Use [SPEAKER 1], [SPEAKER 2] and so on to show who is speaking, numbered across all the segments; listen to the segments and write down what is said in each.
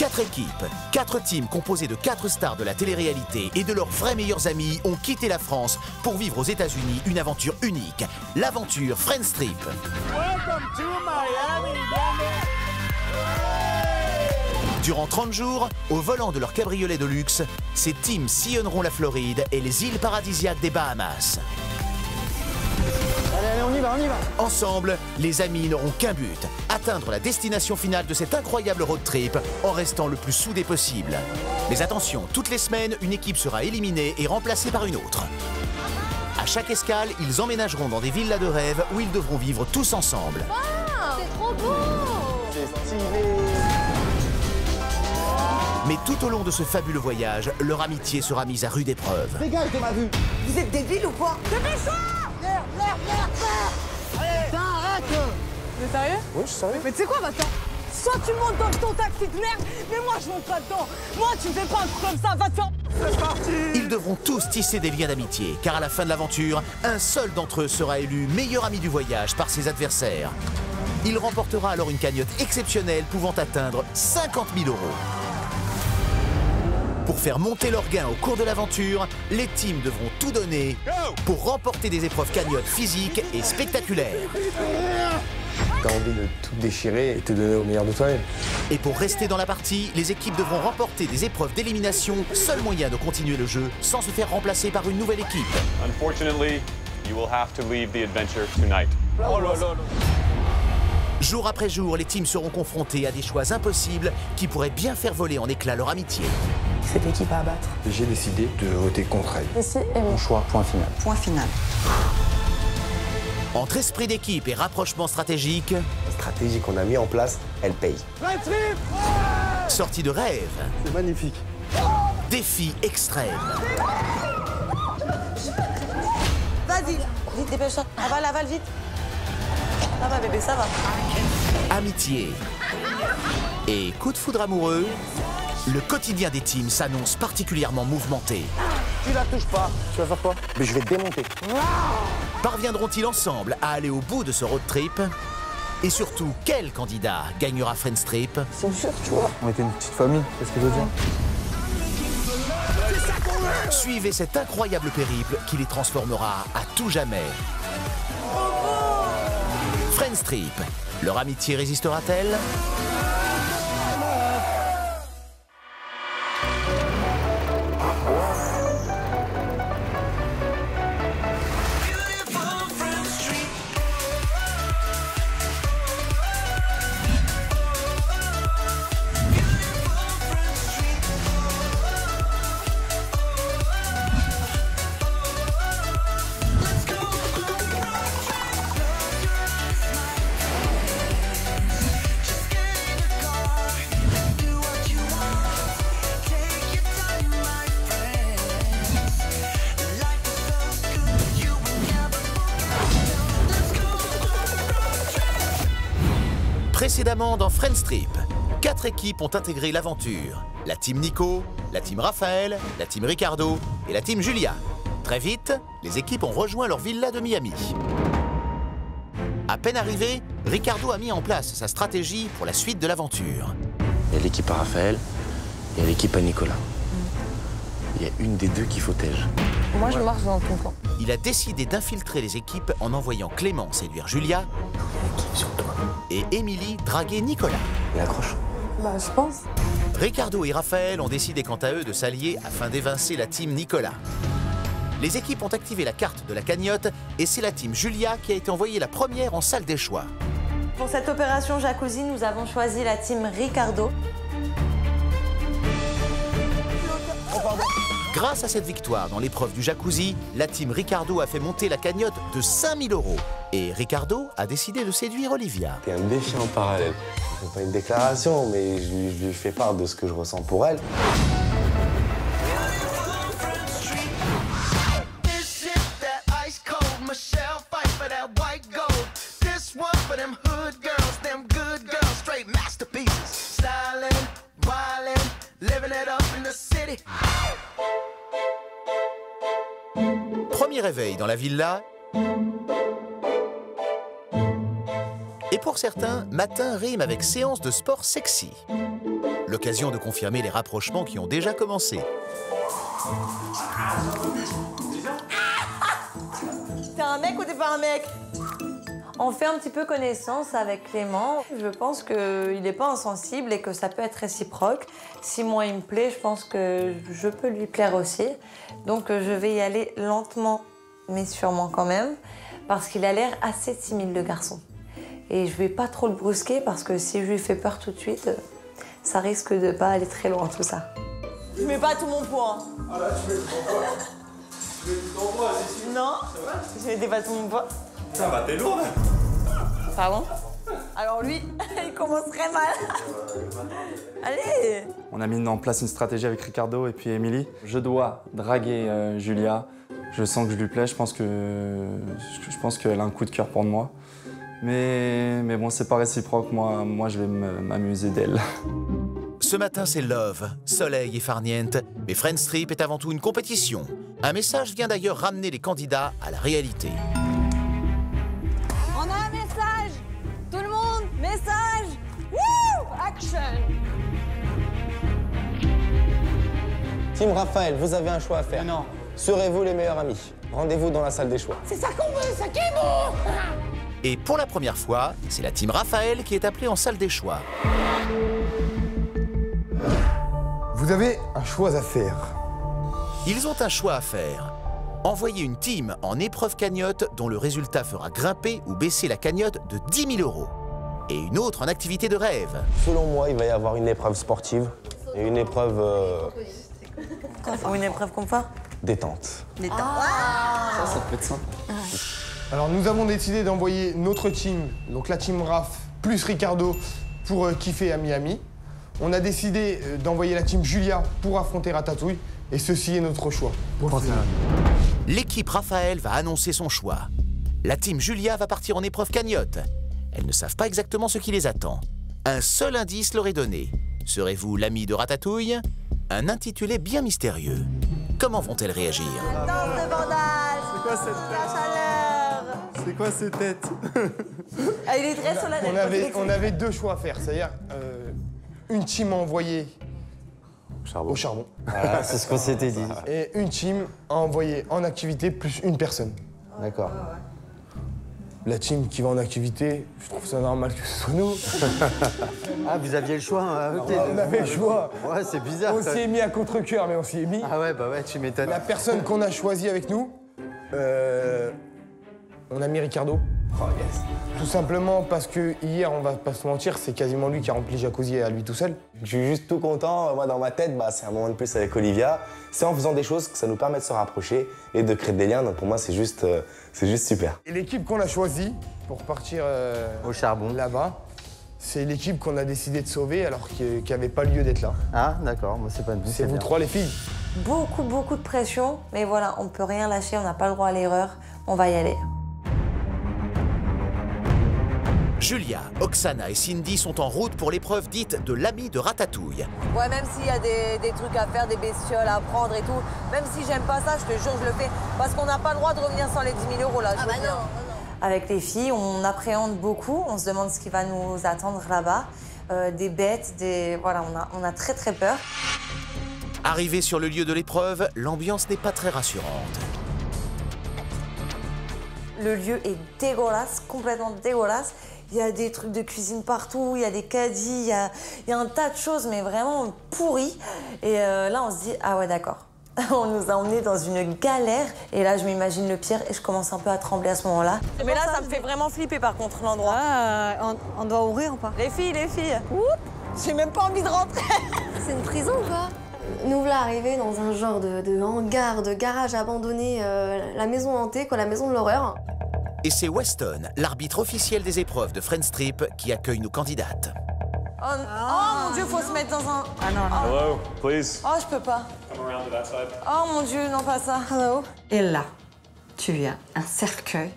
[SPEAKER 1] 4 équipes, 4 teams composés de 4 stars de la télé-réalité et de leurs vrais meilleurs amis ont quitté la France pour vivre aux États-Unis une aventure unique, l'aventure Friends Trip. Durant 30 jours, au volant de leur cabriolet de luxe, ces teams sillonneront la Floride et les îles paradisiaques des Bahamas.
[SPEAKER 2] Allez, on y va, on y va.
[SPEAKER 1] Ensemble, les amis n'auront qu'un but, atteindre la destination finale de cette incroyable road trip en restant le plus soudés possible. Mais attention, toutes les semaines, une équipe sera éliminée et remplacée par une autre. À chaque escale, ils emménageront dans des villas de rêve où ils devront vivre tous ensemble.
[SPEAKER 3] Wow, c'est trop beau!
[SPEAKER 2] C'est stylé.
[SPEAKER 1] Mais tout au long de ce fabuleux voyage, leur amitié sera mise à rude épreuve.
[SPEAKER 2] Dégage de ma vue.
[SPEAKER 4] Vous êtes débiles ou quoi?
[SPEAKER 2] Merde. Putain, arrête.
[SPEAKER 3] T'es sérieux?
[SPEAKER 2] Oui, je suis sérieux.
[SPEAKER 4] Mais tu sais quoi maintenant? Soit tu montes dans ton taxi de merde, mais moi je monte pas dedans. Moi tu fais pas un truc comme ça, va te faire...
[SPEAKER 2] C'est parti.
[SPEAKER 1] Ils devront tous tisser des liens d'amitié, car à la fin de l'aventure, un seul d'entre eux sera élu meilleur ami du voyage par ses adversaires. Il remportera alors une cagnotte exceptionnelle pouvant atteindre 50 000 €. Pour faire monter leurs gains au cours de l'aventure, les teams devront tout donner pour remporter des épreuves cagnottes physiques et spectaculaires.
[SPEAKER 5] T'as envie de tout déchirer et te donner au meilleur de toi-même.
[SPEAKER 1] Et pour rester dans la partie, les équipes devront remporter des épreuves d'élimination, seul moyen de continuer le jeu sans se faire remplacer par une nouvelle équipe.
[SPEAKER 6] Unfortunately, you will have to leave the adventure tonight.
[SPEAKER 2] Oh là là.
[SPEAKER 1] Jour après jour, les teams seront confrontés à des choix impossibles qui pourraient bien faire voler en éclats leur amitié.
[SPEAKER 4] C'est l'équipe à abattre.
[SPEAKER 5] J'ai décidé de voter contre elle.
[SPEAKER 4] Ici et
[SPEAKER 5] Mon choix, point final.
[SPEAKER 4] Point final.
[SPEAKER 1] Entre esprit d'équipe et rapprochement stratégique,
[SPEAKER 5] La stratégie qu'on a mis en place, elle paye.
[SPEAKER 2] Friends Trip.
[SPEAKER 1] sortie de rêve,
[SPEAKER 2] C'est magnifique.
[SPEAKER 1] défi extrême,
[SPEAKER 4] Vas-y, vite, dépêche-toi. Avale, vite. Ça va, bébé, ça va.
[SPEAKER 1] amitié et coup de foudre amoureux, le quotidien des teams s'annonce particulièrement mouvementé.
[SPEAKER 2] Tu la touches pas. Tu vas faire quoi?
[SPEAKER 5] Mais je vais te démonter.
[SPEAKER 1] Parviendront-ils ensemble à aller au bout de ce road trip? Et surtout, quel candidat gagnera Friends Trip?
[SPEAKER 4] C'est sûr, tu vois.
[SPEAKER 5] On était une petite famille, qu'est-ce que je veux dire?
[SPEAKER 1] Suivez cet incroyable périple qui les transformera à tout jamais. Friends Trip, leur amitié résistera-t-elle? Précédemment dans Friends Trip, 4 équipes ont intégré l'aventure. La team Nico, la team Raphaël, la team Ricardo et la team Julia. Très vite, les équipes ont rejoint leur villa de Miami. À peine arrivé, Ricardo a mis en place sa stratégie pour la suite de l'aventure.
[SPEAKER 7] Il y a l'équipe à Raphaël et l'équipe à Nicolas. Il y a une des deux qui faut tège.
[SPEAKER 4] Moi, je marche dans ton camp.
[SPEAKER 1] Il a décidé d'infiltrer les équipes en envoyant Clément séduire Julia et Émilie draguer Nicolas.
[SPEAKER 7] Il accroche.
[SPEAKER 4] Bah, je pense.
[SPEAKER 1] Ricardo et Raphaël ont décidé quant à eux de s'allier afin d'évincer la team Nicolas. Les équipes ont activé la carte de la cagnotte et c'est la team Julia qui a été envoyée la première en salle des choix.
[SPEAKER 8] Pour cette opération jacuzzi, nous avons choisi la team Ricardo.
[SPEAKER 1] Grâce à cette victoire dans l'épreuve du jacuzzi, la team Ricardo a fait monter la cagnotte de 5 000 € et Ricardo a décidé de séduire Olivia.
[SPEAKER 5] T'es un défi en parallèle. Je fais pas une déclaration, mais je lui fais part de ce que je ressens pour elle.
[SPEAKER 1] Premier réveil dans la villa. Et pour certains, matin rime avec séance de sport sexy. L'occasion de confirmer les rapprochements qui ont déjà commencé.
[SPEAKER 8] T'es un mec ou t'es pas un mec? On fait un petit peu connaissance avec Clément. Je pense qu'il n'est pas insensible et que ça peut être réciproque. Si moi il me plaît, je pense que je peux lui plaire aussi. Donc je vais y aller lentement, mais sûrement quand même, parce qu'il a l'air assez timide, le garçon. Et je vais pas trop le brusquer parce que si je lui fais peur tout de suite, ça risque de pas aller très loin tout ça. Je mets pas tout mon poids.
[SPEAKER 2] Ah là, tu mets tout ton poids. Tu mets tout ton poids, c'est sûr.
[SPEAKER 8] Non, je mettais pas tout mon poids.
[SPEAKER 2] Ça va, t'es lourde.
[SPEAKER 8] Pardon? Alors lui, il commence très mal. Allez!
[SPEAKER 9] On a mis en place une stratégie avec Ricardo et puis Émilie. Je dois draguer Julia. Je sens que je lui plais, je pense qu'elle a un coup de cœur pour moi. Mais bon, c'est pas réciproque, moi je vais m'amuser d'elle.
[SPEAKER 1] Ce matin, c'est love, soleil et farniente, mais Friends Trip est avant tout une compétition. Un message vient d'ailleurs ramener les candidats à la réalité.
[SPEAKER 4] On a un message. Tout le monde, message. Wouh! Action.
[SPEAKER 5] Team Raphaël, vous avez un choix à faire.
[SPEAKER 2] Non.
[SPEAKER 5] Serez-vous les meilleurs amis? Rendez-vous dans la salle des choix.
[SPEAKER 4] C'est ça qu'on veut, ça qui est bon.
[SPEAKER 1] Et pour la première fois, c'est la team Raphaël qui est appelée en salle des choix.
[SPEAKER 2] Vous avez un choix à faire.
[SPEAKER 1] Ils ont un choix à faire. Envoyer une team en épreuve cagnotte dont le résultat fera grimper ou baisser la cagnotte de 10 000 €. Et une autre en activité de rêve.
[SPEAKER 5] Selon moi, il va y avoir une épreuve sportive et une épreuve
[SPEAKER 8] Ou une épreuve confort?
[SPEAKER 5] détente.
[SPEAKER 9] Ça peut être simple.
[SPEAKER 2] Alors nous avons décidé d'envoyer notre team, donc la team Raph plus Ricardo pour kiffer à Miami. On a décidé d'envoyer la team Julia pour affronter Ratatouille et ceci est notre choix.
[SPEAKER 1] L'équipe Raphaël va annoncer son choix. La team Julia va partir en épreuve cagnotte. Elles ne savent pas exactement ce qui les attend. Un seul indice leur est donné. Serez-vous l'ami de Ratatouille? Un intitulé bien mystérieux. Comment vont-elles réagir?
[SPEAKER 8] Danse de vandale!
[SPEAKER 9] C'est quoi cette
[SPEAKER 8] La chaleur!
[SPEAKER 9] C'est quoi ces têtes?
[SPEAKER 8] Ah, il est très solennel.
[SPEAKER 2] On avait deux choix à faire, c'est-à-dire une team à envoyer au charbon
[SPEAKER 10] Voilà, c'est ce qu'on s'était dit.
[SPEAKER 2] et une team à envoyer en activité plus une personne.
[SPEAKER 10] D'accord.
[SPEAKER 2] La team qui va en activité, je trouve ça normal que ce soit nous.
[SPEAKER 10] Ah, vous aviez le choix, hein, ok.
[SPEAKER 2] On avait le choix.
[SPEAKER 10] Ouais, c'est bizarre.
[SPEAKER 2] On
[SPEAKER 10] ça.
[SPEAKER 2] s'y est mis à contre-cœur, mais on s'y est mis.
[SPEAKER 10] Ah ouais, bah ouais, tu m'étonnes.
[SPEAKER 2] La personne qu'on a choisie avec nous, on a mis Ricardo. Tout simplement parce que hier, on va pas se mentir, c'est quasiment lui qui a rempli le jacuzzi à lui tout seul.
[SPEAKER 5] Je suis juste tout content. Moi, dans ma tête, c'est un moment de plus avec Olivia. C'est en faisant des choses que ça nous permet de se rapprocher et de créer des liens. Donc pour moi, c'est juste super.
[SPEAKER 2] Et l'équipe qu'on a choisie pour partir
[SPEAKER 10] Au charbon.
[SPEAKER 2] là-bas, c'est l'équipe qu'on a décidé de sauver alors qu'il n'y avait pas lieu d'être là.
[SPEAKER 10] Ah, d'accord, moi c'est pas
[SPEAKER 2] C'est vous
[SPEAKER 10] bien.
[SPEAKER 2] trois les filles.
[SPEAKER 8] Beaucoup de pression, mais voilà, on peut rien lâcher, on n'a pas le droit à l'erreur, on va y aller.
[SPEAKER 1] Julia, Oksana et Cindy sont en route pour l'épreuve dite de l'ami de Ratatouille.
[SPEAKER 8] Ouais, même s'il y a des trucs à faire, des bestioles à prendre et tout, même si j'aime pas ça, je te jure, je le fais. Parce qu'on n'a pas le droit de revenir sans les 10 000 € là, je veux dire. Avec les filles, on appréhende beaucoup, on se demande ce qui va nous attendre là-bas. Des bêtes, voilà, on a très peur.
[SPEAKER 1] Arrivé sur le lieu de l'épreuve, l'ambiance n'est pas très rassurante.
[SPEAKER 8] Le lieu est dégueulasse, complètement dégueulasse. Il y a des trucs de cuisine partout, il y a des caddies, il y a un tas de choses, mais vraiment pourries. Et là, on se dit, ah ouais, d'accord. On nous a emmenés dans une galère. Et là, je m'imagine le pire et je commence un peu à trembler à ce moment-là. Mais là, ça me fait vraiment flipper, par contre, l'endroit.
[SPEAKER 4] On doit ouvrir ou pas?
[SPEAKER 8] Les filles. J'ai même pas envie de rentrer.
[SPEAKER 3] C'est une prison ou quoi? Nous voilà arrivés dans un genre de hangar, de garage abandonné, la maison hantée, quoi, la maison de l'horreur.
[SPEAKER 1] Et c'est Weston, l'arbitre officiel des épreuves de Friends Trip, qui accueille nos candidates.
[SPEAKER 8] Oh mon Dieu, faut se mettre dans un...
[SPEAKER 4] Ah non, non.
[SPEAKER 6] Hello, please.
[SPEAKER 8] Oh, je peux pas.
[SPEAKER 6] Come around to that side.
[SPEAKER 8] Oh mon Dieu, non, pas ça.
[SPEAKER 4] Hello.
[SPEAKER 11] Et là, tu as un cercueil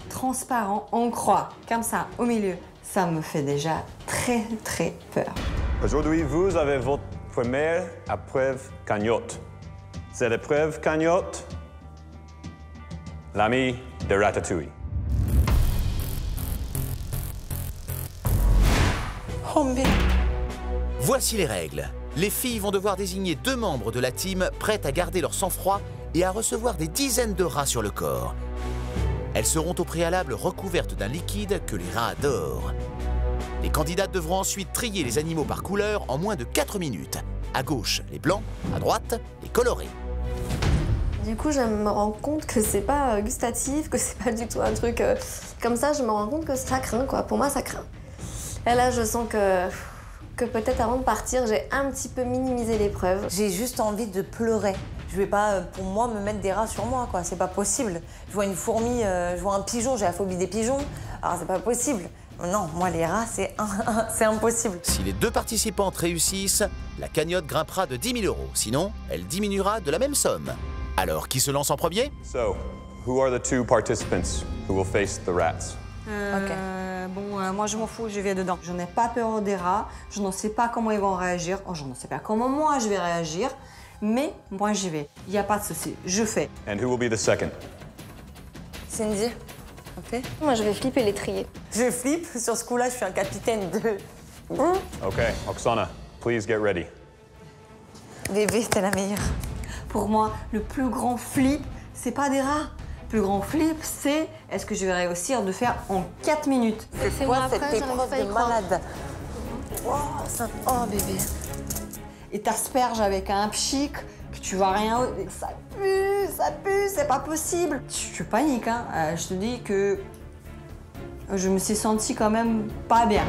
[SPEAKER 11] transparent en croix, comme ça, au milieu. Ça me fait déjà très peur.
[SPEAKER 6] Aujourd'hui, vous avez votre première épreuve cagnotte. C'est l'épreuve cagnotte, l'ami de Ratatouille.
[SPEAKER 8] Oh mais...
[SPEAKER 1] Voici les règles. Les filles vont devoir désigner 2 membres de la team prêtes à garder leur sang-froid et à recevoir des dizaines de rats sur le corps. Elles seront au préalable recouvertes d'un liquide que les rats adorent. Les candidates devront ensuite trier les animaux par couleur en moins de 4 minutes. À gauche, les blancs, à droite, les colorés.
[SPEAKER 3] Du coup, je me rends compte que c'est pas gustatif, que c'est pas du tout un truc comme ça. Je me rends compte que ça craint, quoi. Pour moi, ça craint. Et là, je sens que peut-être avant de partir, j'ai un petit peu minimisé l'épreuve.
[SPEAKER 8] J'ai juste envie de pleurer. Je vais pas, pour moi, me mettre des rats sur moi, quoi. C'est pas possible. Je vois une fourmi, je vois un pigeon, j'ai la phobie des pigeons. Alors, c'est pas possible. Non, moi, les rats, c'est impossible.
[SPEAKER 1] Si les 2 participantes réussissent, la cagnotte grimpera de 10 000 €. Sinon, elle diminuera de la même somme. Alors, qui se lance en premier?
[SPEAKER 6] So, who are the 2 participants who will face the rats?
[SPEAKER 11] Moi je m'en fous, je vais dedans. Je n'ai pas peur des rats, je ne sais pas comment ils vont réagir. Je ne sais pas comment moi je vais réagir, mais moi j'y vais. Il n'y a pas de souci, je fais.
[SPEAKER 6] And who will be the second?
[SPEAKER 8] Cindy, ok.
[SPEAKER 3] Moi, je vais flipper les trier.
[SPEAKER 8] Je flippe, sur ce coup-là, je suis un capitaine de...
[SPEAKER 6] Okay, Oksana, please get ready.
[SPEAKER 8] Bébé, t'es la meilleure.
[SPEAKER 11] Pour moi, le plus grand flip, c'est pas des rats. Le plus grand flip, c'est est-ce que je vais réussir de faire en 4 minutes.
[SPEAKER 8] C'est quoi cette épreuve de malade? Oh, bébé.
[SPEAKER 11] Et t'asperges avec un pchic, que tu vois rien. Ça pue, c'est pas possible. Tu paniques, hein. Je te dis que je me suis sentie quand même pas bien.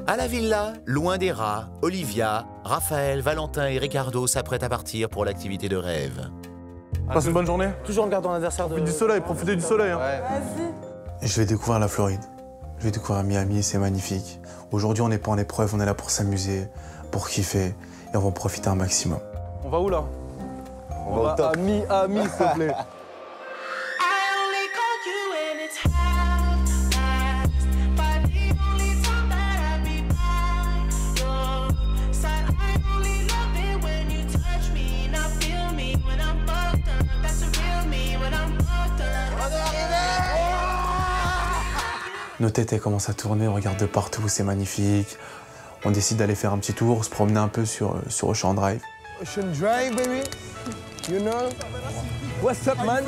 [SPEAKER 1] À la villa, loin des rats, Olivia, Raphaël, Valentin et Ricardo s'apprêtent à partir pour l'activité de rêve.
[SPEAKER 12] Passe une bonne journée.
[SPEAKER 10] Toujours en gardant l'adversaire de...
[SPEAKER 12] Profitez du soleil. Hein.
[SPEAKER 13] Ouais. Je vais découvrir la Floride. Je vais découvrir Miami, c'est magnifique. Aujourd'hui, on n'est pas en épreuve, on est là pour s'amuser, pour kiffer, et on va en profiter un maximum.
[SPEAKER 12] On va où là?
[SPEAKER 10] On va au top.
[SPEAKER 12] À Miami, s'il te plaît.
[SPEAKER 13] Nos têtes elles commencent à tourner, on regarde de partout, c'est magnifique. On décide d'aller faire un petit tour, se promener un peu sur Ocean Drive.
[SPEAKER 2] Ocean Drive, baby. You know?
[SPEAKER 12] What's up, man?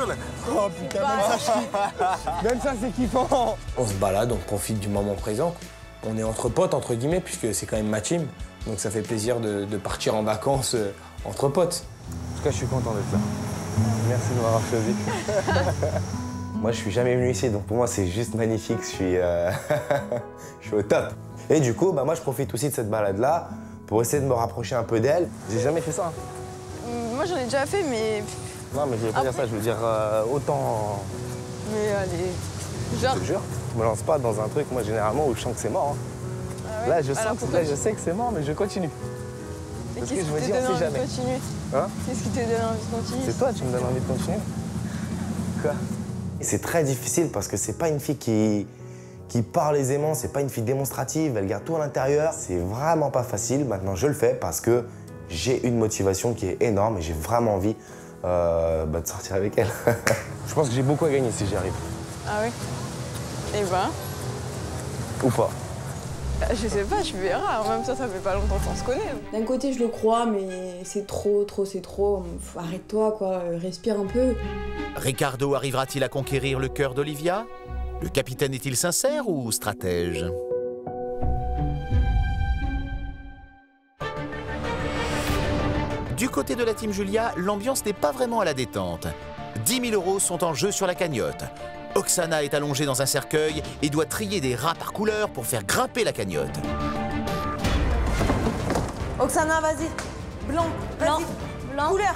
[SPEAKER 2] Oh putain, même ça c'est kiffant.
[SPEAKER 10] On se balade, on profite du moment présent. On est entre potes, entre guillemets, puisque c'est quand même ma team. Donc ça fait plaisir de partir en vacances entre potes. En tout cas, je suis content d'être là. Merci de m'avoir choisi.
[SPEAKER 5] Moi, je suis jamais venu ici, donc pour moi, c'est juste magnifique. Je suis au top. Et du coup, moi, je profite aussi de cette balade-là pour essayer de me rapprocher un peu d'elle.
[SPEAKER 10] J'ai jamais fait ça.
[SPEAKER 14] Moi, j'en ai déjà fait, mais...
[SPEAKER 10] Non, mais je veux pas dire ça, je veux dire autant...
[SPEAKER 14] Mais allez, genre...
[SPEAKER 10] Je te jure, je me lance pas dans un truc, moi, généralement, où je sens que c'est mort. Hein. Ah ouais? Là, je sais que c'est mort, mais je continue.
[SPEAKER 14] Parce que je me dis, on sait jamais.
[SPEAKER 10] Hein?
[SPEAKER 14] Qu'est-ce qui te donne envie de continuer?
[SPEAKER 10] C'est toi, tu me donnes envie de continuer. Quoi?
[SPEAKER 5] C'est très difficile parce que c'est pas une fille qui parle aisément, c'est pas une fille démonstrative, elle garde tout à l'intérieur. C'est vraiment pas facile. Maintenant, je le fais parce que j'ai une motivation qui est énorme et j'ai vraiment envie de sortir avec elle.
[SPEAKER 10] Je pense que j'ai beaucoup à gagner si j'y arrive.
[SPEAKER 14] Ah oui? Et ben?
[SPEAKER 10] Ou pas?
[SPEAKER 14] Je sais pas, tu verras. En même temps, ça fait pas longtemps qu'on se connaît.
[SPEAKER 15] D'un côté, je le crois, mais c'est trop, c'est trop. Arrête-toi, quoi. Respire un peu.
[SPEAKER 1] Ricardo arrivera-t-il à conquérir le cœur d'Olivia? Le capitaine est-il sincère ou stratège? Du côté de la team Julia, l'ambiance n'est pas vraiment à la détente. 10 000 € sont en jeu sur la cagnotte. Oksana est allongée dans un cercueil et doit trier des rats par couleur pour faire grimper la cagnotte.
[SPEAKER 8] Oksana, vas-y. Blanc, vas-y.
[SPEAKER 3] Blanc.
[SPEAKER 8] Couleur,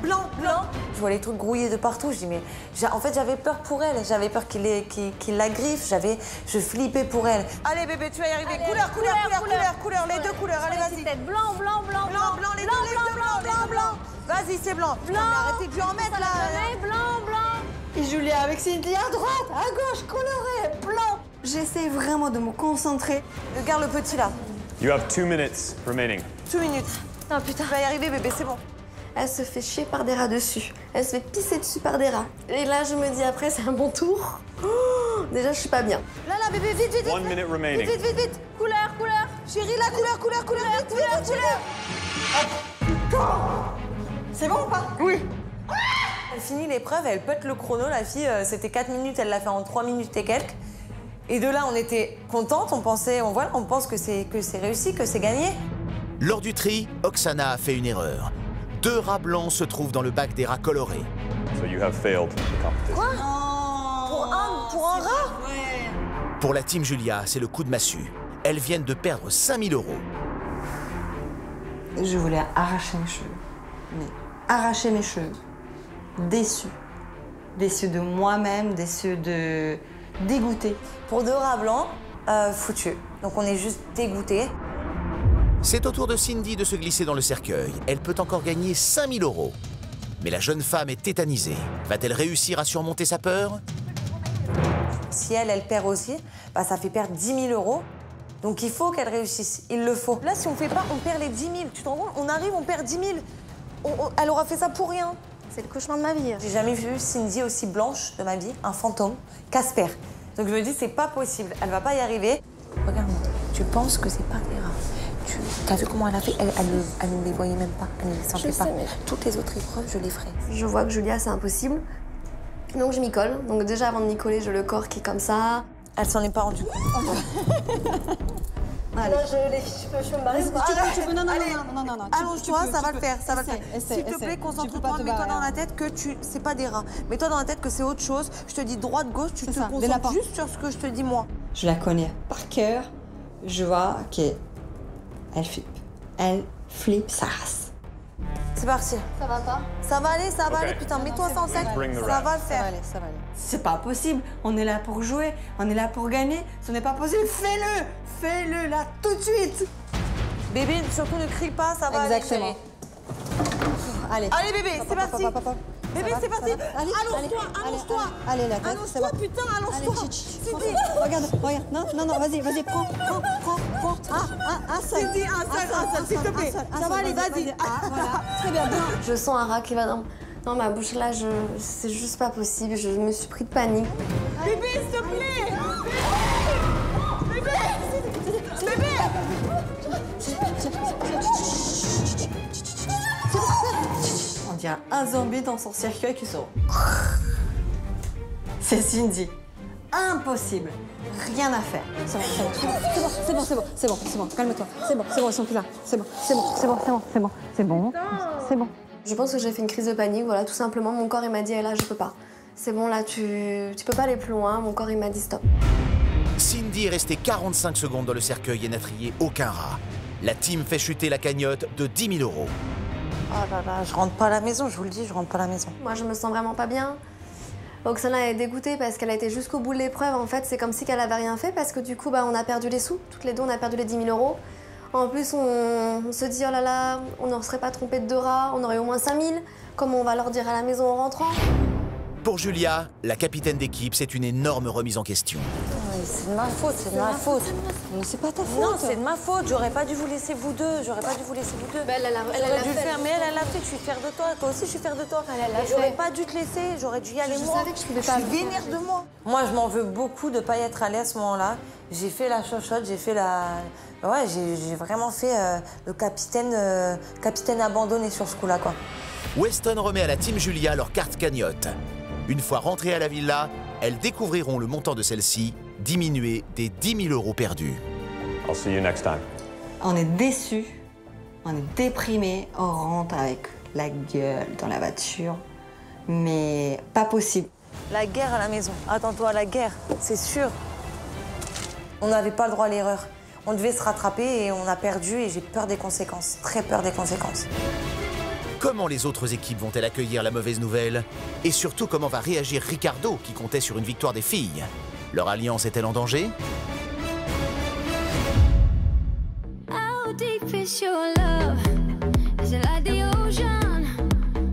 [SPEAKER 8] blanc. Je vois les trucs grouillés de partout. Je dis, mais en fait, j'avais peur pour elle. J'avais peur qu'il la griffe. Je flippais pour elle. Allez, bébé, tu vas y arriver.
[SPEAKER 3] Allez,
[SPEAKER 8] couleur, les deux couleurs. Allez, vas-y.
[SPEAKER 3] Blanc,
[SPEAKER 8] Les deux, blanc. Vas-y, c'est blanc.
[SPEAKER 3] Blanc.
[SPEAKER 8] Arrêtez de lui en mettre là.
[SPEAKER 3] Blanc.
[SPEAKER 11] Et Julia avec Cindy à droite, à gauche, coloré, blanc. J'essaie vraiment de me concentrer.
[SPEAKER 8] Regarde le petit là.
[SPEAKER 6] You have 2 minutes remaining.
[SPEAKER 8] 2 minutes.
[SPEAKER 3] Non, putain.
[SPEAKER 8] Tu vas y arriver, bébé, c'est bon.
[SPEAKER 3] Elle se fait chier par des rats dessus. Elle se fait pisser dessus par des rats. Et là, je me dis après, c'est un bon tour. Oh, déjà, je suis pas bien.
[SPEAKER 8] Là, bébé, vite, vite, vite.
[SPEAKER 6] 1 minute remaining.
[SPEAKER 8] Vite, vite, vite. Couleur, couleur. Chérie, la couleur, vite, vite, vite.
[SPEAKER 11] C'est bon ou pas?
[SPEAKER 8] Oui. Elle finit l'épreuve, elle pète le chrono, la fille, c'était 4 minutes, elle l'a fait en 3 minutes et quelques. Et de là, on était contente, on pense que c'est réussi, que c'est gagné.
[SPEAKER 1] Lors du tri, Oksana a fait une erreur. 2 rats blancs se trouvent dans le bac des rats colorés.
[SPEAKER 6] So you have failed the competition.
[SPEAKER 8] Quoi? Pour un rat?
[SPEAKER 1] Pour la team Julia, c'est le coup de massue. Elles viennent de perdre 5 000 €.
[SPEAKER 11] Je voulais arracher mes cheveux. Mais arracher mes cheveux. Déçue. Déçue de moi-même, déçue de... dégoûtée.
[SPEAKER 8] Pour 2 rats blancs, foutu. Donc on est juste dégoûtés.
[SPEAKER 1] C'est au tour de Cindy de se glisser dans le cercueil. Elle peut encore gagner 5 000 €. Mais la jeune femme est tétanisée. Va-t-elle réussir à surmonter sa peur?
[SPEAKER 8] Si elle perd aussi, bah, ça fait perdre 10 000 €. Donc il faut qu'elle réussisse, il le faut. Là, si on fait pas, on perd les 10 000. Tu te rends compte? On arrive, on perd 10 000. Elle aura fait ça pour rien.
[SPEAKER 3] C'est le cauchemar de ma vie.
[SPEAKER 8] J'ai jamais vu Cindy aussi blanche de ma vie, un fantôme, Casper. Donc je me dis, c'est pas possible, elle va pas y arriver. Regarde-moi, tu penses que c'est pas des rats. T'as vu comment elle a fait? Elle ne les voyait même pas, elle ne les sentait pas.
[SPEAKER 3] Mais...
[SPEAKER 8] Toutes les autres épreuves, je les ferai.
[SPEAKER 3] Je vois que Julia, c'est impossible. Donc je m'y colle. Donc déjà, avant de m'y coller, je le corps qui est comme ça.
[SPEAKER 8] Elle s'en est pas rendue compte.
[SPEAKER 11] Allez.
[SPEAKER 8] Non, je peux me barrer.
[SPEAKER 11] Tu peux, non.
[SPEAKER 8] Allonge-toi, ça va le faire, ça va le faire.
[SPEAKER 11] Essaie,
[SPEAKER 8] S'il te plaît, concentre-toi, mets-toi dans la tête que c'est pas des rats. Mets-toi dans la tête que c'est autre chose. Je te dis droite, gauche, tu te concentres juste sur ce que je te dis moi.
[SPEAKER 11] Je la connais par cœur. Je vois qu'elle flippe. Elle flippe sa race.
[SPEAKER 8] C'est parti.
[SPEAKER 3] Ça va pas?
[SPEAKER 8] Ça va aller, putain, mets-toi ça en tête. Ça va le faire.
[SPEAKER 11] Ça va aller. C'est pas possible. On est là pour jouer, on est là pour gagner. Ce n'est pas possible. Fais-le là, tout de suite.
[SPEAKER 8] Bébé, surtout ne crie pas, ça va
[SPEAKER 11] Exactement.
[SPEAKER 8] Allez, bébé, c'est parti. Bébé, c'est parti. Allonge-toi.
[SPEAKER 11] Allez, là,
[SPEAKER 8] allonge-toi, putain, allonge-toi.
[SPEAKER 11] Regarde. Non, vas-y, prends. Un seul.
[SPEAKER 8] Cindy, un seul, s'il te plaît. Ça va aller, vas-y.
[SPEAKER 11] Voilà, très bien.
[SPEAKER 3] Je sens un rat qui va dans ma bouche. Là, c'est juste pas possible. Je me suis pris de panique.
[SPEAKER 8] Bébé, s'il te plaît. Bébé.
[SPEAKER 11] On dirait un zombie dans son cercueil qui sort. C'est Cindy. Impossible. Rien à faire. C'est bon. Calme-toi. C'est bon, ils sont plus là. C'est bon.
[SPEAKER 3] Je pense que j'ai fait une crise de panique, voilà, tout simplement. Mon corps, il m'a dit, là, je peux pas. C'est bon, là, tu peux pas aller plus loin. Mon corps, il m'a dit stop.
[SPEAKER 1] Cindy est restée 45 secondes dans le cercueil et n'a trié aucun rat. La team fait chuter la cagnotte de 10 000 €.
[SPEAKER 8] Oh là là, je rentre pas à la maison, je vous le dis, je rentre pas à la maison.
[SPEAKER 3] Moi, je me sens vraiment pas bien. Oksana est dégoûtée parce qu'elle a été jusqu'au bout de l'épreuve. En fait, c'est comme si qu'elle avait rien fait parce que du coup, on a perdu les sous. Toutes les deux, on a perdu les 10 000 €. En plus, on se dit, oh là là, on ne serait pas trompé de 2 rats, on aurait au moins 5 000. Comment on va leur dire à la maison en rentrant?
[SPEAKER 1] Pour Julia, la capitaine d'équipe, c'est une énorme remise en question.
[SPEAKER 8] C'est de ma faute,
[SPEAKER 11] Mais c'est pas ta faute.
[SPEAKER 8] Non, c'est de ma faute. J'aurais pas dû vous laisser vous deux.
[SPEAKER 3] Elle aurait
[SPEAKER 8] dû le faire, mais elle l'a fait. Je suis fière de toi. Toi aussi, je suis fière de toi. J'aurais pas dû te laisser. J'aurais dû y aller moi.
[SPEAKER 3] Je savais que je pouvais pas.
[SPEAKER 8] Je suis vénère de moi. Moi, je m'en veux beaucoup de pas y être allée à ce moment-là. J'ai fait la chochotte, j'ai fait la... Ouais, j'ai vraiment fait le capitaine abandonné sur ce coup-là, quoi.
[SPEAKER 1] Weston remet à la team Julia leur carte cagnotte. Une fois rentrées à la villa, elles découvriront le montant de celle-ci diminué des 10 000 € perdus.
[SPEAKER 6] I'll see you next time.
[SPEAKER 11] On est déçus, on est déprimés, on rentre avec la gueule dans la voiture, mais pas possible.
[SPEAKER 8] La guerre à la maison. Attends-toi, la guerre, c'est sûr. On n'avait pas le droit à l'erreur. On devait se rattraper et on a perdu et j'ai peur des conséquences, très peur des conséquences.
[SPEAKER 1] Comment les autres équipes vont-elles accueillir la mauvaise nouvelle? Et surtout, comment va réagir Ricardo, qui comptait sur une victoire des filles? Leur alliance est-elle en danger?
[SPEAKER 16] How deep is your love? Is it like the ocean?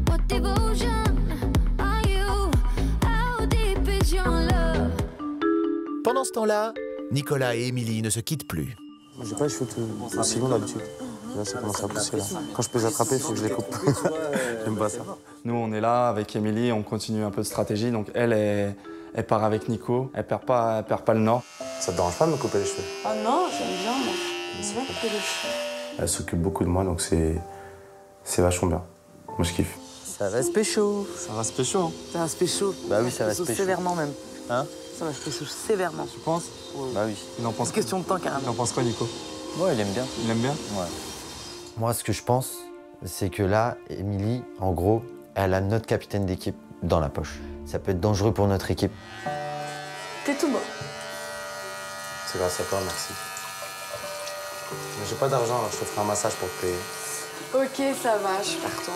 [SPEAKER 16] What devotion are you? How
[SPEAKER 1] Pendant ce temps-là, Nicolas et Émilie ne se quittent plus.
[SPEAKER 13] J'ai pas les cheveux aussi longs d'habitude. Là, ça commence à pousser. Là. Quand je peux les attraper, il faut que je les coupe. J'aime pas ça.
[SPEAKER 9] Nous, on est là avec Émilie, on continue un peu de stratégie. Donc elle part avec Nico, elle perd pas le nord.
[SPEAKER 13] Ça te dérange pas de me couper les cheveux?
[SPEAKER 11] Oh non, j'aime bien, moi. J'aime bien couper les cheveux.
[SPEAKER 13] Elle s'occupe beaucoup de moi, donc c'est vachement bien. Moi, je kiffe.
[SPEAKER 17] Ça va se pécho.
[SPEAKER 9] Ça va se pécho, hein.
[SPEAKER 17] Ça va se pécho.
[SPEAKER 7] Bah oui, ça va se pécho.
[SPEAKER 17] Sévèrement même.
[SPEAKER 7] Hein?
[SPEAKER 17] Ça va se pécho sévèrement.
[SPEAKER 9] Tu penses?
[SPEAKER 7] Bah oui.
[SPEAKER 9] Il en pense
[SPEAKER 17] C'est question de temps, carrément.
[SPEAKER 9] Il en pense quoi, Nico?
[SPEAKER 7] Ouais, il aime bien.
[SPEAKER 9] Il aime bien?
[SPEAKER 7] Ouais.
[SPEAKER 18] Moi, ce que je pense, c'est que là, Émilie, en gros, elle a notre capitaine d'équipe dans la poche. Ça peut être dangereux pour notre équipe.
[SPEAKER 3] T'es tout beau.
[SPEAKER 13] C'est grâce à toi, merci. Mais j'ai pas d'argent, alors je te ferai un massage pour te payer.
[SPEAKER 14] Ok, ça va, je suis partante.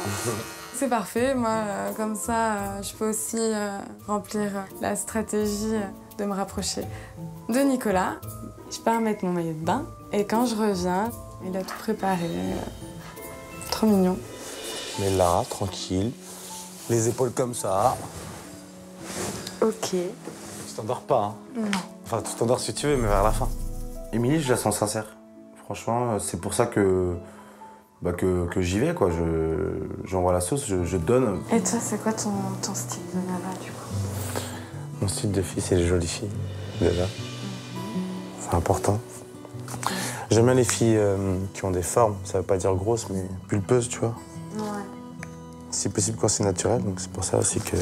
[SPEAKER 14] C'est parfait, moi, comme ça, je peux aussi remplir la stratégie de me rapprocher de Nicolas. Je pars mettre mon maillot de bain et quand je reviens, il a tout préparé. Trop mignon.
[SPEAKER 13] Mais là, tranquille, les épaules comme ça.
[SPEAKER 14] Ok.
[SPEAKER 13] Tu t'endors pas, hein?
[SPEAKER 14] Non.
[SPEAKER 13] Enfin, tu t'endors si tu veux, mais vers la fin. Émilie, je la sens sincère. Franchement, c'est pour ça que j'y vais, quoi. J'envoie la sauce, je donne.
[SPEAKER 14] Et toi, c'est quoi ton style de nana, du coup?
[SPEAKER 13] Mon style de fille, c'est les jolies filles, déjà. C'est important. J'aime bien les filles qui ont des formes, ça veut pas dire grosses, mais pulpeuses, tu vois.
[SPEAKER 14] Ouais.
[SPEAKER 13] Si possible quand c'est naturel, donc c'est pour ça aussi que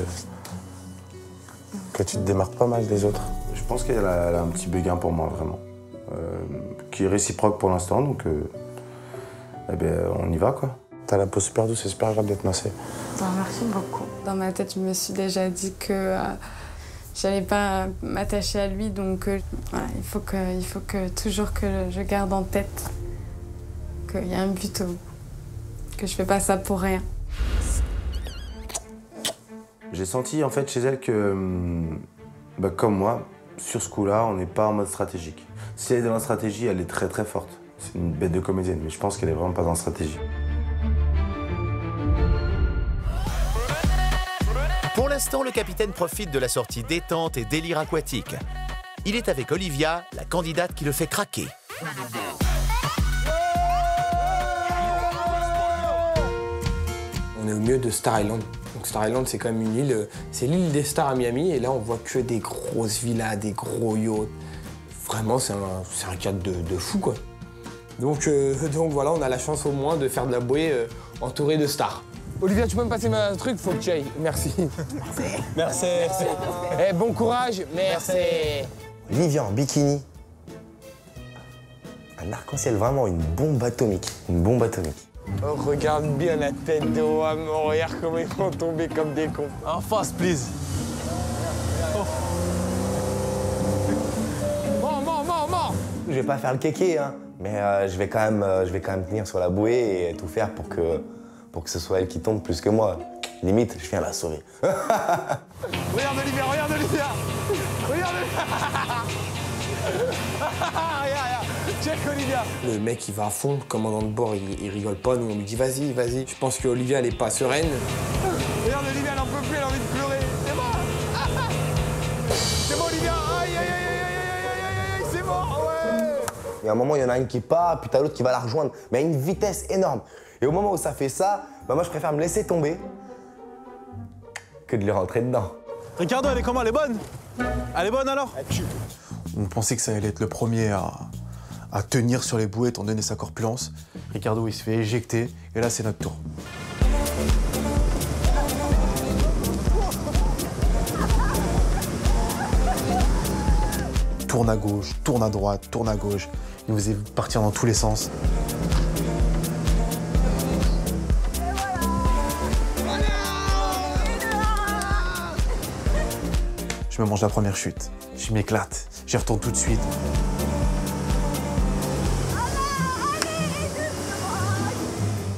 [SPEAKER 13] tu te démarques pas mal des autres. Je pense qu'elle a un petit béguin pour moi, vraiment. Qui est réciproque pour l'instant, donc eh ben, on y va, quoi. T'as la peau super douce, c'est super agréable d'être massée.
[SPEAKER 14] Merci beaucoup. Dans ma tête, je me suis déjà dit que j'allais pas m'attacher à lui, donc voilà, il faut que toujours que je garde en tête qu'il y a un but au bout, que je fais pas ça pour rien.
[SPEAKER 13] J'ai senti en fait chez elle que, comme moi, sur ce coup-là, on n'est pas en mode stratégique. Si elle est dans la stratégie, elle est très très forte. C'est une bête de comédienne, mais je pense qu'elle est vraiment pas dans la stratégie.
[SPEAKER 1] Pour l'instant, le capitaine profite de la sortie détente et délire aquatique. Il est avec Olivia, la candidate qui le fait craquer.
[SPEAKER 10] On est au milieu de Star Island. Donc Star Island, c'est quand même une île, c'est l'île des stars à Miami, et là on voit que des grosses villas, des gros yachts. Vraiment, c'est un cadre de fou, quoi. Donc voilà, on a la chance au moins de faire de la bouée entourée de stars. Olivia, tu peux me passer ma truc? Faut que tu ailles. Merci. Merci. Merci. Eh, bon courage. Merci.
[SPEAKER 5] Olivia en bikini. Un arc-en-ciel, vraiment une bombe atomique. Une bombe atomique.
[SPEAKER 10] Oh, regarde bien la tête de Roamon. Regarde comment ils vont tomber comme des cons.
[SPEAKER 12] En face, please.
[SPEAKER 10] Mort.
[SPEAKER 5] Je vais pas faire le kéké, hein, mais je vais quand même tenir sur la bouée et tout faire pour que ce soit elle qui tombe plus que moi. Limite, je viens la sauver.
[SPEAKER 12] Regarde Olivia, regarde Olivia. Regarde Regarde, check Olivia.
[SPEAKER 10] Le mec, il va à fond. Le commandant de bord, il rigole pas. Nous, on lui dit vas-y, vas-y. Je pense que Olivia, elle est pas sereine.
[SPEAKER 12] Regarde Olivia, elle en peut plus, elle a envie de pleurer. C'est bon. C'est bon, Olivia. Aïe, aïe, aïe, aïe, aïe, c'est bon, ouais.
[SPEAKER 5] Et à un moment, il y en a une qui part, puis t'as l'autre qui va la rejoindre, mais à une vitesse énorme. Et au moment où ça fait ça, moi, je préfère me laisser tomber que de lui rentrer dedans.
[SPEAKER 12] Ricardo, elle est comment? Elle est bonne? Elle est bonne alors?
[SPEAKER 13] On pensait que ça allait être le premier à tenir sur les bouées étant donné sa corpulence. Ricardo, il se fait éjecter, et là, c'est notre tour. Tourne à gauche, tourne à droite, tourne à gauche. Il nous faisait partir dans tous les sens. Je me mange la première chute. Je m'éclate. J'y retourne tout de suite.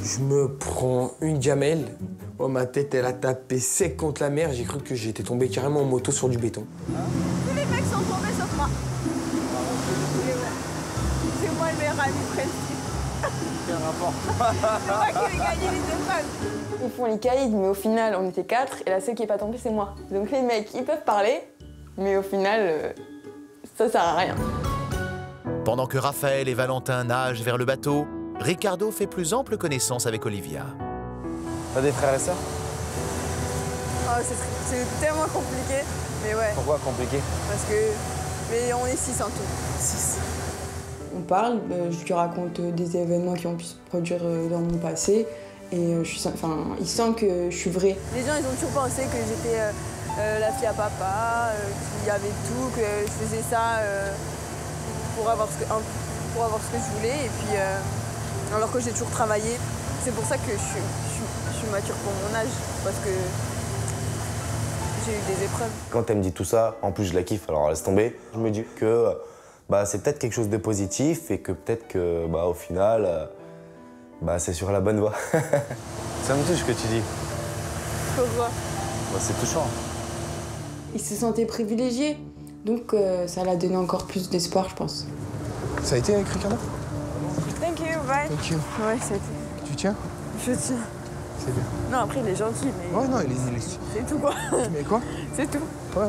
[SPEAKER 10] Je me prends une gamelle. Oh, ma tête, elle a tapé sec contre la mer. J'ai cru que j'étais tombé carrément en moto sur du béton.
[SPEAKER 4] Tous les mecs sont tombés sauf moi. C'est moi le meilleur ami presque.
[SPEAKER 12] Quel rapport?
[SPEAKER 4] C'est moi qui vais gagner les épreuves.
[SPEAKER 15] Ils font les caïds, mais au final, on était 4 et la seule qui est pas tombée, c'est moi. Donc les mecs, ils peuvent parler, mais au final, Ça sert à rien.
[SPEAKER 1] Pendant que Raphaël et Valentin nagent vers le bateau, Ricardo fait plus ample connaissance avec Olivia.
[SPEAKER 10] T'as des frères et sœurs?
[SPEAKER 15] Oh, c'est tellement compliqué, mais ouais.
[SPEAKER 10] Pourquoi compliqué?
[SPEAKER 15] Parce que... Mais on est 6 en tout. 6. On parle, je lui raconte des événements qui ont pu se produire dans mon passé. Et il sent que je suis vraie. Les gens, ils ont toujours pensé que j'étais la fille à papa, qu'il y avait tout, que je faisais ça pour avoir ce que je voulais. Et puis, alors que j'ai toujours travaillé. C'est pour ça que je suis mature pour mon âge, parce que j'ai eu des épreuves.
[SPEAKER 5] Quand elle me dit tout ça, en plus je la kiffe, alors laisse tomber. Je me dis que c'est peut-être quelque chose de positif et que peut-être que au final, c'est sur la bonne voie.
[SPEAKER 10] Ça me touche ce que tu dis.
[SPEAKER 15] Pourquoi?
[SPEAKER 10] C'est touchant.
[SPEAKER 15] Il se sentait privilégié, donc ça l'a donné encore plus d'espoir, je pense.
[SPEAKER 2] Ça a été avec Ricardo?
[SPEAKER 15] Thank you, bye.
[SPEAKER 2] Thank you.
[SPEAKER 15] Ouais, ça a été.
[SPEAKER 2] Tu tiens?
[SPEAKER 15] Je tiens.
[SPEAKER 2] C'est bien.
[SPEAKER 15] Non, après, il est gentil, mais...
[SPEAKER 2] Ouais, non, il est...
[SPEAKER 15] C'est tout, quoi.
[SPEAKER 2] Mais quoi?
[SPEAKER 15] C'est tout.
[SPEAKER 2] Ouais.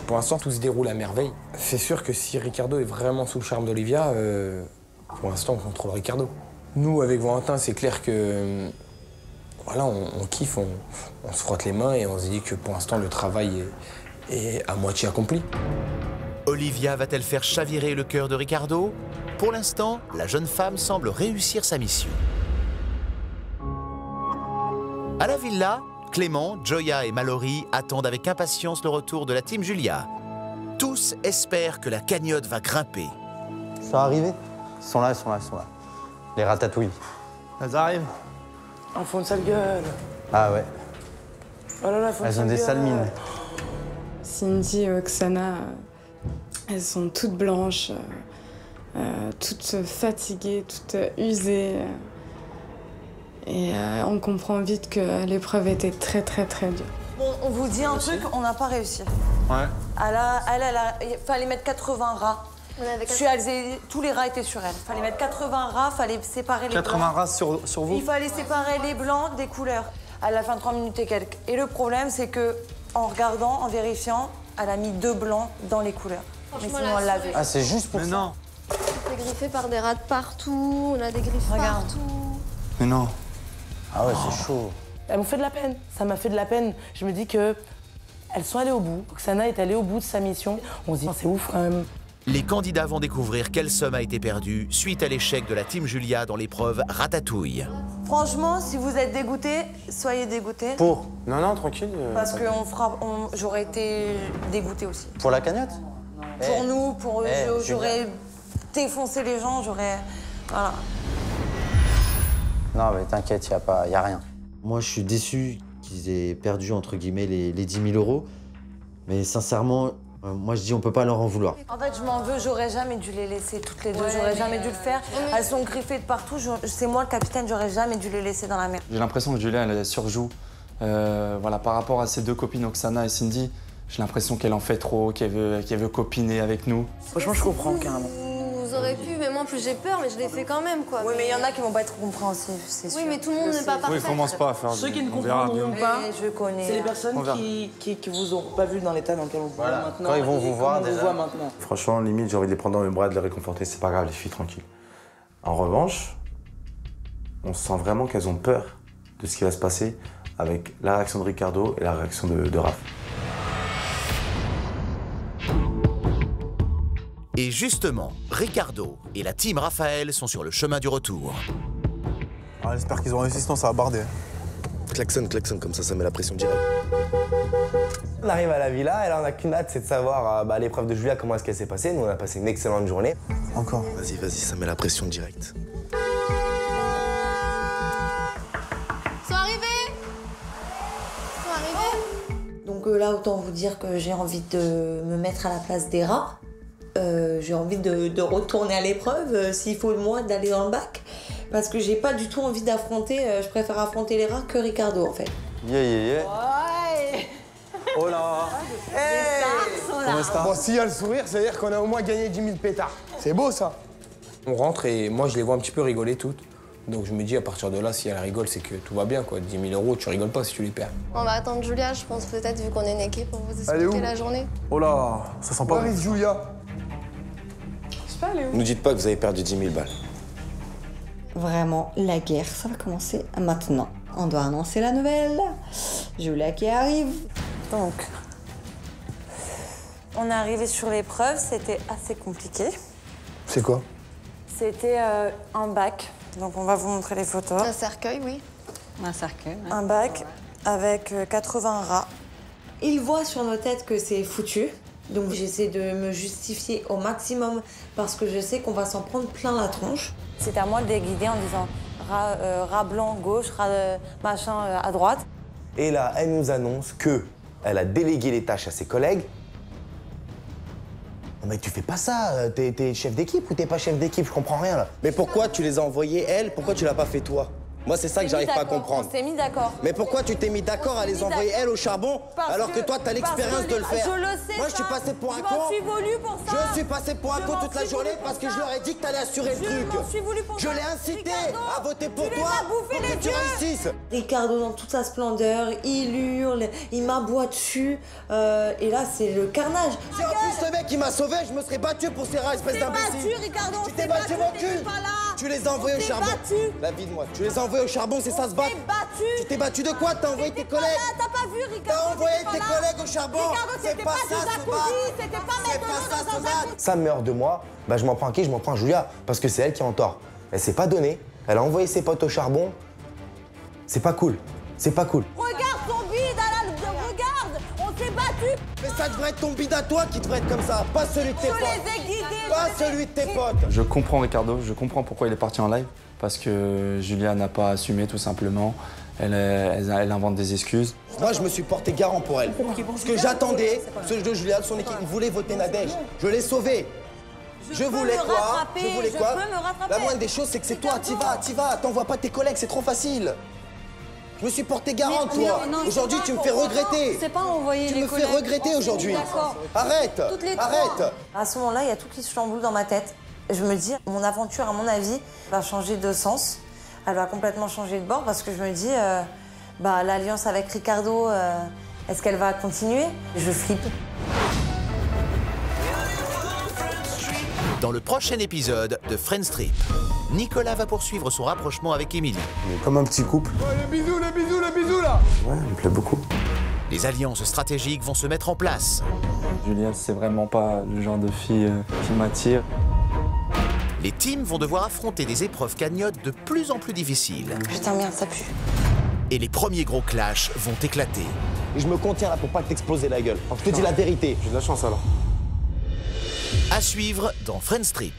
[SPEAKER 10] Pour l'instant, tout se déroule à merveille. C'est sûr que si Ricardo est vraiment sous le charme d'Olivia, pour l'instant, on contrôle Ricardo. Nous, avec Valentin, c'est clair que... Voilà, on kiffe, on se frotte les mains et on se dit que pour l'instant, le travail est à moitié accompli.
[SPEAKER 1] Olivia va-t-elle faire chavirer le cœur de Ricardo? Pour l'instant, la jeune femme semble réussir sa mission. À la villa, Clément, Joya et Mallory attendent avec impatience le retour de la team Julia. Tous espèrent que la cagnotte va grimper.
[SPEAKER 18] Ils sont arrivés? Ils sont là. Les ratatouilles.
[SPEAKER 7] Elles arrivent.
[SPEAKER 17] Elles font une sale gueule.
[SPEAKER 18] Ah ouais.
[SPEAKER 17] Oh là là,
[SPEAKER 18] elles ont des sales mines.
[SPEAKER 14] Cindy et Oksana, elles sont toutes blanches, toutes fatiguées, toutes usées. Et on comprend vite que l'épreuve était très dure.
[SPEAKER 8] Bon, on vous dit un truc, on n'a pas réussi.
[SPEAKER 7] Ouais.
[SPEAKER 8] Il fallait mettre 80 rats. Tous les rats étaient sur elle. Il fallait mettre 80 rats, il fallait séparer les
[SPEAKER 9] 80
[SPEAKER 8] blancs.
[SPEAKER 9] rats sur vous?
[SPEAKER 8] Il fallait séparer les blancs des couleurs. Elle a fait 3 minutes et quelques. Et le problème, c'est que en regardant, en vérifiant, elle a mis 2 blancs dans les couleurs. Mais sinon, elle l'a vu.
[SPEAKER 18] Ah, c'est juste pour ça?
[SPEAKER 9] non.
[SPEAKER 3] On est griffé par des rats de partout, on a des griffes partout.
[SPEAKER 9] Mais non.
[SPEAKER 18] Ah ouais, c'est chaud.
[SPEAKER 17] Elles m'ont fait de la peine. Ça m'a fait de la peine. Je me dis que elles sont allées au bout. Oksana est allée au bout de sa mission. On se dit, c'est ouf quand même.
[SPEAKER 1] Les candidats vont découvrir quelle somme a été perdue suite à l'échec de la team Julia dans l'épreuve ratatouille.
[SPEAKER 8] Franchement, si vous êtes dégoûtés, soyez dégoûtés.
[SPEAKER 10] Pour? Non, tranquille.
[SPEAKER 8] Parce que j'aurais été dégoûtée aussi.
[SPEAKER 18] Pour la cagnotte?
[SPEAKER 8] Pour nous, pour eux, j'aurais défoncé les gens, j'aurais... Voilà.
[SPEAKER 18] Non, mais t'inquiète, y a rien. Moi, je suis déçu qu'ils aient perdu, entre guillemets, les 10 000 euros. Mais sincèrement, moi, je dis on peut pas leur en vouloir.
[SPEAKER 8] En fait, je m'en veux, j'aurais jamais dû les laisser toutes les deux, j'aurais jamais dû le faire. Elles sont griffées de partout, c'est moi le capitaine, j'aurais jamais dû les laisser dans la mer.
[SPEAKER 9] J'ai l'impression que Julia, elle surjoue. Voilà, par rapport à ses 2 copines, Oksana et Cindy, j'ai l'impression qu'elle en fait trop, qu'elle veut copiner avec nous.
[SPEAKER 17] Franchement, je comprends carrément.
[SPEAKER 3] Vous aurez pu, mais moi, en plus, j'ai peur, mais je l'ai fait quand même, quoi.
[SPEAKER 8] Oui, mais il y en a qui vont pas être compréhensifs, c'est sûr.
[SPEAKER 3] Oui, mais tout le monde n'est pas parfait.
[SPEAKER 9] Oui, commence pas à faire...
[SPEAKER 17] Ceux qui ne
[SPEAKER 9] on verra
[SPEAKER 17] comprendront
[SPEAKER 9] bien.
[SPEAKER 17] pas,
[SPEAKER 8] je connais.
[SPEAKER 17] c'est les personnes qui vous ont pas vu dans l'état dans lequel on vous voit maintenant.
[SPEAKER 18] Quand ils vont vous voir, déjà.
[SPEAKER 17] Maintenant.
[SPEAKER 13] Franchement, limite, j'ai envie de les prendre dans mes bras, de les réconforter. C'est pas grave, les filles, tranquilles. En revanche, on sent vraiment qu'elles ont peur de ce qui va se passer avec la réaction de Ricardo et la réaction de Raph.
[SPEAKER 1] Et justement, Ricardo et la team Raphaël sont sur le chemin du retour.
[SPEAKER 12] Ah, j'espère qu'ils ont réussi, sinon ça va barder.
[SPEAKER 5] Klaxon, comme ça met la pression directe. On arrive à la villa et là, on n'a qu'une hâte, c'est de savoir l'épreuve de Julia, comment est-ce qu'elle s'est passée. Nous, on a passé une excellente journée.
[SPEAKER 12] Encore.
[SPEAKER 5] Vas-y, ça met la pression directe.
[SPEAKER 3] Ils sont arrivés.
[SPEAKER 8] Donc là, autant vous dire que j'ai envie de me mettre à la place des rats. J'ai envie de retourner à l'épreuve, s'il faut moi d'aller dans le bac. Parce que j'ai pas du tout envie d'affronter, je préfère affronter les rats que Ricardo en fait.
[SPEAKER 18] Yeah.
[SPEAKER 8] Ouais.
[SPEAKER 9] Oh là.
[SPEAKER 8] Les stars sont là.
[SPEAKER 2] Bon, s'il y a le sourire, ça veut dire qu'on a au moins gagné 10 000 pétards. C'est beau, ça.
[SPEAKER 10] On rentre et moi, je les vois un petit peu rigoler toutes. Donc je me dis, à partir de là, si elle rigole, c'est que tout va bien, quoi. 10 000 euros, tu rigoles pas si tu les perds.
[SPEAKER 3] On va attendre Julia, je pense, peut-être, vu qu'on est une équipe, pour vous
[SPEAKER 12] Elle est où
[SPEAKER 3] expliquer la journée.
[SPEAKER 12] Oh là, ça sent pas
[SPEAKER 2] Où arrive Julia?
[SPEAKER 14] pas, Léo.
[SPEAKER 5] Nous dites pas que vous avez perdu 10 000 balles.
[SPEAKER 11] Vraiment, la guerre, ça va commencer maintenant. On doit annoncer la nouvelle. Julia qui arrive.
[SPEAKER 8] Donc, on est arrivé sur l'épreuve, c'était assez compliqué.
[SPEAKER 10] C'est quoi?
[SPEAKER 8] C'était un bac, donc on va vous montrer les photos.
[SPEAKER 3] Un cercueil, oui.
[SPEAKER 11] Un cercueil.
[SPEAKER 8] Un bac avec 80 rats. Ils voient sur nos têtes que c'est foutu, donc j'essaie de me justifier au maximum parce que je sais qu'on va s'en prendre plein la tronche. C'est à moi de les guider en disant rat blanc gauche, rat machin à droite.
[SPEAKER 5] Et là, elle nous annonce que elle a délégué les tâches à ses collègues. Non mais tu fais pas ça, t'es chef d'équipe ou t'es pas chef d'équipe, je comprends rien là. Mais pourquoi tu les as envoyées elles, pourquoi tu l'as pas fait toi? Moi c'est ça que j'arrive pas à comprendre.
[SPEAKER 8] On s'est mis d'accord.
[SPEAKER 5] Mais pourquoi tu t'es mis d'accord à les envoyer elles au charbon alors que toi t'as l'expérience de le faire?
[SPEAKER 8] Je le sais.
[SPEAKER 5] Moi je suis passé pour un con.
[SPEAKER 8] Je m'en suis voulu pour ça.
[SPEAKER 5] Je suis passé pour un con toute la journée parce que je leur ai dit que t'allais assurer le truc. Je l'ai incité à voter pour toi pour que tu réussisses.
[SPEAKER 8] Ricardo dans toute sa splendeur, il hurle, il m'aboie dessus et là c'est le carnage.
[SPEAKER 5] Si en plus ce mec qui m'a sauvé, je me serais battu pour ces rats, espèce d'imbécile. Tu t'es battu mon cul. Tu les as envoyés au charbon. La vie de moi. Tu les as envoyés au charbon, c'est ça se battre. Tu t'es battu de quoi? T'as envoyé tes collègues.
[SPEAKER 8] T'as pas vu Ricardo?
[SPEAKER 5] T'as envoyé tes collègues au charbon. C'est pas ça se battre.
[SPEAKER 8] C'était pas mettre
[SPEAKER 5] ça se battre. Ça meurt de moi. Bah je m'en prends à qui? Je m'en prends à Julia parce que c'est elle qui est en tort. Elle s'est pas donnée. Elle a envoyé ses potes au charbon. C'est pas cool. C'est pas cool.
[SPEAKER 8] Regarde ton bide, regarde. On s'est battu.
[SPEAKER 5] Mais ça devrait être ton bide à toi qui devrait être comme ça, pas celui de tes potes.
[SPEAKER 8] Je les ai guidés.
[SPEAKER 5] Pas celui de tes potes.
[SPEAKER 9] Je comprends Ricardo, je comprends pourquoi il est parti en live. Parce que Julia n'a pas assumé tout simplement. Elle invente des excuses.
[SPEAKER 5] Moi, je me suis porté garant pour elle. Ce que j'attendais, ce de Julia, de son équipe, il voulait voter Nadège. Je l'ai sauvé. Je voulais quoi? Je voulais quoi? La moindre des choses, c'est que c'est toi. T'y vas. T'envoies pas tes collègues, c'est trop facile. Je me suis porté garant, toi. Aujourd'hui, tu me fais regretter.
[SPEAKER 11] C'est pas envoyer
[SPEAKER 5] Tu
[SPEAKER 11] les
[SPEAKER 5] me
[SPEAKER 11] collègues.
[SPEAKER 5] fais regretter aujourd'hui. Arrête. Arrête.
[SPEAKER 8] À ce moment-là, il y a tout qui se chamboule dans ma tête. Je me dis, mon aventure, à mon avis, va changer de sens. Elle va complètement changer de bord parce que je me dis, l'alliance avec Ricardo, est-ce qu'elle va continuer? Je flippe.
[SPEAKER 1] Dans le prochain épisode de Friends Trip, Nicolas va poursuivre son rapprochement avec Émilie.
[SPEAKER 13] On est comme un petit couple.
[SPEAKER 12] Oh, le bisou là.
[SPEAKER 13] Ouais, il me plaît beaucoup.
[SPEAKER 1] Les alliances stratégiques vont se mettre en place.
[SPEAKER 9] Julia, c'est vraiment pas le genre de fille qui m'attire.
[SPEAKER 1] Les teams vont devoir affronter des épreuves cagnottes de plus en plus difficiles.
[SPEAKER 8] Putain, merde, ça pue.
[SPEAKER 1] Et les premiers gros clashs vont éclater.
[SPEAKER 5] Et je me contiens là pour pas t'exploser la gueule. Je te dis la vérité.
[SPEAKER 13] J'ai de la chance alors.
[SPEAKER 1] À suivre dans Friends Trip.